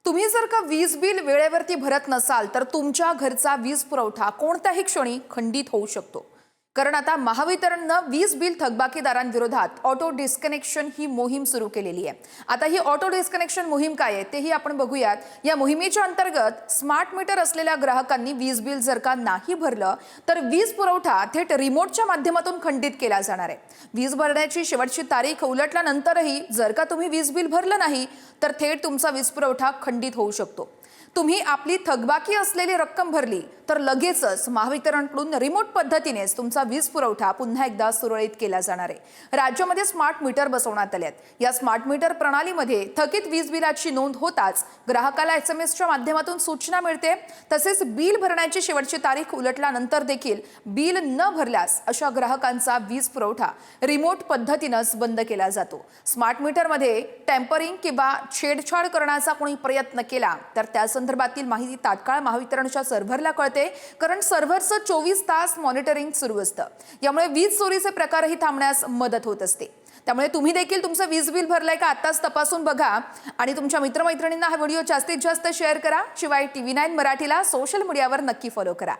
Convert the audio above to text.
तुम्ही जर का वीज बिल वेळेवरती भरत नसाल तर तुमच्या घरचा वीज पुरवठा कोणत्याही क्षणी खंडित होऊ शकतो। कारण आता महावितरणने वीज बिल थकबाकीदारांविरोधात ऑटो डिस्कनेक्शन ही मोहीम सुरू केलेली आहे। आता ही ऑटो डिस्कनेक्शन मोहीम काय आहे तेही आपण बघूयात। या मोहिमेच्या अंतर्गत स्मार्ट मीटर असलेल्या ग्राहकांनी वीज बिल जर का नाही भरलं तर वीज पुरवठा थेट रिमोटच्या माध्यमातून खंडित केला जाणार आहे। वीज भरण्याची शेवटची तारीख उलटल्यानंतरही जर का तुम्ही वीज बिल भरलं नाही तर थेट तुमचा वीज पुरवठा खंडित होऊ शकतो। तुम्ही आपली थकबाकी असलेली रक्कम भरली तर लगेचच महावितरणकडून रिमोट पद्धतीनेच तुमचा वीज पुरवठा पुन्हा एकदा सुरळीत केला जाणार आहे। राज्यामध्ये स्मार्ट मीटर बसवण्यात आले आहेत। या स्मार्ट मीटर प्रणालीमध्ये थकीत वीज बिलाची नोंद होताच ग्राहकाला एसएमएसच्या माध्यमातून सूचना मिळते। तसेच बिल भरण्याची शेवटची तारीख उलटल्यानंतर देखील बिल न भरल्यास अशा ग्राहकांचा वीज पुरवठा रिमोट पद्धतीनेच बंद केला जातो। स्मार्ट मीटरमध्ये टेम्परिंग किंवा छेडछाड करण्याचा कोणी प्रयत्न केला तर त्या संदर्भातील माहिती तात्काळ महावितरणच्या सर्व्हरला कळते, कारण सर्व्हरचं 24 तास मॉनिटरिंग सुरू असतं। यामुळे वीज चोरीचे प्रकारही थांबण्यास मदत होत असते। त्यामुळे तुम्ही देखील तुमचं वीज बिल भरलंय का आताच तपासून बघा आणि तुमच्या मित्रमैत्रिणींना हा व्हिडिओ जास्तीत जास्त शेअर करा। शिवाय TV9 मराठीला सोशल मीडियावर नक्की फॉलो करा।